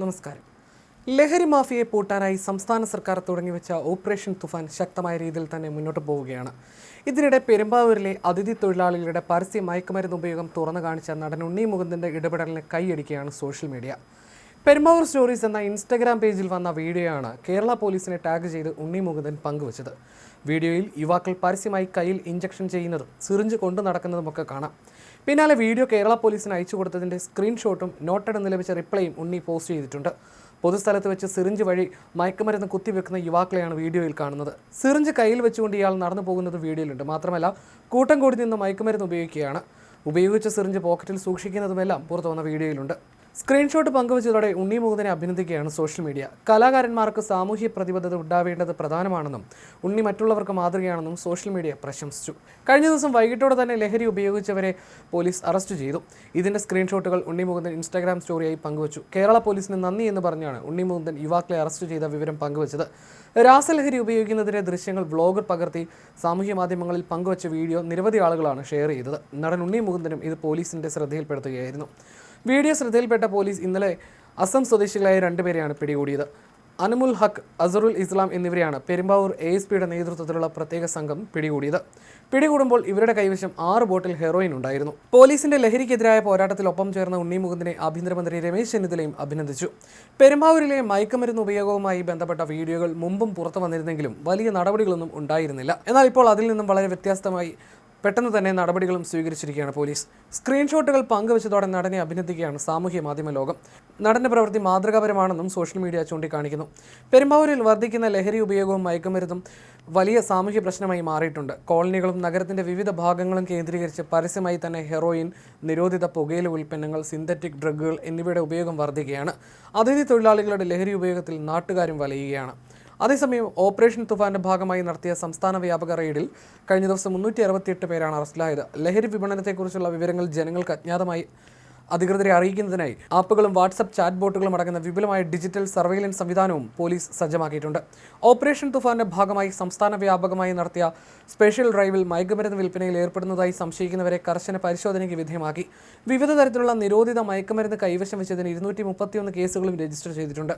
നമസ്കാരം. ലഹരി മാഫിയയെ പൂട്ടാനായി സംസ്ഥാന സർക്കാർ തുടങ്ങിവെച്ച ഓപ്പറേഷൻ തുഫാൻ ശക്തമായ രീതിയിൽ തന്നെ മുന്നോട്ട് പോവുകയാണ്. ഇതിനിടെ പെരുമ്പാവൂരിലെ അതിഥി തൊഴിലാളികളുടെ പരസ്യ മയക്കുമരുന്ന് ഉപയോഗം തുറന്നു കാണിച്ച നടൻ ഉണ്ണി മുകുന്ദന്റെ ഇടപെടലിന് കൈയടിക്കുകയാണ് സോഷ്യൽ മീഡിയ. പെരുമ്പാവൂർ സ്റ്റോറീസ് എന്ന ഇൻസ്റ്റഗ്രാം പേജിൽ വന്ന വീഡിയോയാണ് കേരള പോലീസിനെ ടാഗ് ചെയ്ത് ഉണ്ണി മുകുന്ദൻ പങ്കുവച്ചത്. വീഡിയോയിൽ യുവാക്കൾ പരസ്യമായി കയ്യിൽ ഇഞ്ചക്ഷൻ ചെയ്യുന്നതും സിറിഞ്ച് കൊണ്ടു നടക്കുന്നതുമൊക്കെ കാണാം. പിന്നാലെ വീഡിയോ കേരള പോലീസിന് അയച്ചു കൊടുത്തതിൻ്റെ സ്ക്രീൻഷോട്ടും നോട്ടെന്ന് ലഭിച്ച റിപ്ലൈയും ഉണ്ണി പോസ്റ്റ് ചെയ്തിട്ടുണ്ട്. പൊതുസ്ഥലത്ത് വെച്ച് സിറിഞ്ച് വഴി മയക്കുമരുന്ന് കുത്തിവെക്കുന്ന യുവാക്കളെയാണ് വീഡിയോയിൽ കാണുന്നത്. സിറിഞ്ച് കയ്യിൽ വെച്ചുകൊണ്ട് ഇയാൾ നടന്നു പോകുന്നത് വീഡിയോയിലുണ്ട്. മാത്രമല്ല കൂട്ടം കൂടി നിന്ന് മയക്കുമരുന്ന് ഉപയോഗിക്കുകയാണ്. ഉപയോഗിച്ച സിറിഞ്ച് പോക്കറ്റിൽ സൂക്ഷിക്കുന്നതുമെല്ലാം പുറത്തു വന്ന വീഡിയോയിലുണ്ട്. സ്ക്രീൻഷോട്ട് പങ്കുവച്ചതോടെ ഉണ്ണി മുകുന്ദനെ അഭിനന്ദിക്കുകയാണ് സോഷ്യൽ മീഡിയ. കലാകാരന്മാർക്ക് സാമൂഹ്യ പ്രതിബദ്ധത ഉണ്ടാവേണ്ടത് പ്രധാനമാണെന്നും ഉണ്ണി മറ്റുള്ളവർക്ക് മാതൃകയാണെന്നും സോഷ്യൽ മീഡിയ പ്രശംസിച്ചു. കഴിഞ്ഞ ദിവസം വൈകിട്ടോടെ തന്നെ ലഹരി ഉപയോഗിച്ചവരെ പോലീസ് അറസ്റ്റ് ചെയ്തു. ഇതിന്റെ സ്ക്രീൻഷോട്ടുകൾ ഉണ്ണി മുകുന്ദൻ ഇൻസ്റ്റാഗ്രാം സ്റ്റോറിയായി പങ്കുവച്ചു. കേരള പോലീസിന് നന്ദി എന്ന് പറഞ്ഞാണ് ഉണ്ണി മുകുന്ദൻ യുവാക്കളെ അറസ്റ്റ് ചെയ്ത വിവരം പങ്കുവച്ചത്. രാസലഹരി ഉപയോഗിക്കുന്നതിന്റെ ദൃശ്യങ്ങൾ വ്ലോഗർ പകർത്തി സാമൂഹ്യ മാധ്യമങ്ങളിൽ പങ്കുവച്ച വീഡിയോ നിരവധി ആളുകളാണ് ഷെയർ ചെയ്തത്. നടൻ ഉണ്ണി മുകുന്ദനും ഇത് പോലീസിന്റെ ശ്രദ്ധയിൽപ്പെടുത്തുകയായിരുന്നു. വീഡിയോ ശ്രദ്ധയിൽപ്പെട്ട പോലീസ് ഇന്നലെ അസം സ്വദേശികളായ 2 പേരെയാണ് പിടികൂടിയത്. അനമുൽ ഹക്ക്, അസറുൽ ഇസ്ലാം എന്നിവരെയാണ് പെരുമ്പാവൂർ ASPയുടെ നേതൃത്വത്തിലുള്ള പ്രത്യേക സംഘം പിടികൂടിയത്. പിടികൂടുമ്പോൾ ഇവരുടെ കൈവശം 6 ബോട്ടിൽ ഹെറോയിൻ ഉണ്ടായിരുന്നു. പോലീസിന്റെ ലഹരിക്കെതിരായ പോരാട്ടത്തിൽ ഒപ്പം ചേർന്ന ഉണ്ണി മുകുന്ദനെ ആഭ്യന്തരമന്ത്രി രമേശ് ചെന്നിത്തലയും അഭിനന്ദിച്ചു. പെരുമ്പാവൂരിലെ മയക്കുമരുന്ന് ഉപയോഗവുമായി ബന്ധപ്പെട്ട വീഡിയോകൾ മുമ്പും പുറത്തു വന്നിരുന്നെങ്കിലും വലിയ നടപടികളൊന്നും ഉണ്ടായിരുന്നില്ല. എന്നാൽ ഇപ്പോൾ അതിൽ നിന്നും വളരെ വ്യത്യസ്തമായി പെട്ടെന്ന് തന്നെ നടപടികളും സ്വീകരിച്ചിരിക്കുകയാണ് പോലീസ്. സ്ക്രീൻഷോട്ടുകൾ പങ്കുവച്ചതോടെ നടനെ അഭിനന്ദിക്കുകയാണ് സാമൂഹ്യ മാധ്യമ ലോകം. നടന്റെ പ്രവൃത്തി മാതൃകാപരമാണെന്നും സോഷ്യൽ മീഡിയ ചൂണ്ടിക്കാണിക്കുന്നു. പെരുമ്പാവൂരിൽ വർദ്ധിക്കുന്ന ലഹരി ഉപയോഗവും മയക്കുമരുന്നും വലിയ സാമൂഹ്യ പ്രശ്നമായി മാറിയിട്ടുണ്ട്. കോളനികളും നഗരത്തിന്റെ വിവിധ ഭാഗങ്ങളും കേന്ദ്രീകരിച്ച് പരസ്യമായി തന്നെ ഹെറോയിൻ, നിരോധിത പുകയില ഉൽപ്പന്നങ്ങൾ, സിന്തറ്റിക് ഡ്രഗുകൾ എന്നിവയുടെ ഉപയോഗം വർദ്ധിക്കുകയാണ്. അതിഥി തൊഴിലാളികളുടെ ലഹരി ഉപയോഗത്തിൽ നാട്ടുകാരും വലയുകയാണ്. അതേസമയം ഓപ്പറേഷൻ തുഫാന്റെ ഭാഗമായി നടത്തിയ സംസ്ഥാന വ്യാപക റെയ്ഡിൽ കഴിഞ്ഞ ദിവസം 368 പേരാണ് അറസ്റ്റിലായത്. ലഹരി വിപണനത്തെക്കുറിച്ചുള്ള വിവരങ്ങൾ ജനങ്ങൾക്ക് അജ്ഞാതമായി അധികൃതരെ അറിയിക്കുന്നതിനായി ആപ്പുകളും വാട്സപ്പ് ചാറ്റ് ബോട്ടുകളും അടങ്ങുന്ന വിപുലമായ ഡിജിറ്റൽ സർവൈലൻസ് സംവിധാനവും പോലീസ് സജ്ജമാക്കിയിട്ടുണ്ട്. ഓപ്പറേഷൻ തുഫാന്റെ ഭാഗമായി സംസ്ഥാന വ്യാപകമായി നടത്തിയ സ്പെഷ്യൽ ഡ്രൈവിൽ മയക്കുമരുന്ന് വിൽപ്പനയിൽ ഏർപ്പെടുന്നതായി സംശയിക്കുന്നവരെ കർശന പരിശോധനയ്ക്ക് വിധേയമാക്കി. വിവിധ തരത്തിലുള്ള നിരോധിത മയക്കുമരുന്ന് കൈവശം വെച്ചതിന് 231 കേസുകളും രജിസ്റ്റർ ചെയ്തിട്ടുണ്ട്.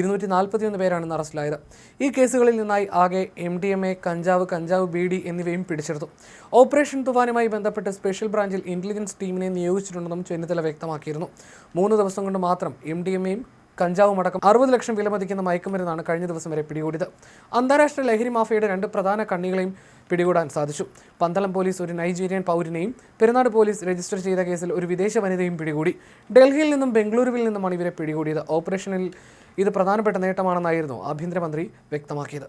241 പേരാണ് ഇന്ന് അറസ്റ്റിലായത്. ഈ കേസുകളിൽ നിന്നായി ആകെ MDMA, കഞ്ചാവ്, BD എന്നിവയും പിടിച്ചെടുത്തു. ഓപ്പറേഷൻ തുഫാനുമായി ബന്ധപ്പെട്ട് സ്പെഷ്യൽ ബ്രാഞ്ചിൽ ഇന്റലിജൻസ് ടീമിനെ നിയോഗിച്ചിട്ടുണ്ടെന്നും ചെന്നിത്തല വ്യക്തമാക്കിയിരുന്നു. 3 ദിവസം കൊണ്ട് മാത്രം MDMAയും കഞ്ചാവും അടക്കം 60 ലക്ഷം വിലമതിക്കുന്ന മയക്കുമരുന്നാണ് കഴിഞ്ഞ ദിവസം വരെ പിടികൂടിയത്. അന്താരാഷ്ട്ര ലഹരി മാഫിയയുടെ 2 പ്രധാന കണ്ണികളെയും പിടികൂടാൻ സാധിച്ചു. പന്തളം പോലീസ് ഒരു നൈജീരിയൻ പൗരനെയും പെരുന്നാട് പോലീസ് രജിസ്റ്റർ ചെയ്ത കേസിൽ ഒരു വിദേശ വനിതയും പിടികൂടി. ഡൽഹിയിൽ നിന്നും ബംഗളൂരുവിൽ നിന്നുമാണ് ഇവരെ പിടികൂടിയത്. ഓപ്പറേഷനിൽ ഇത് പ്രധാനപ്പെട്ട നേട്ടമാണെന്നായിരുന്നു ആഭ്യന്തരമന്ത്രി വ്യക്തമാക്കിയത്.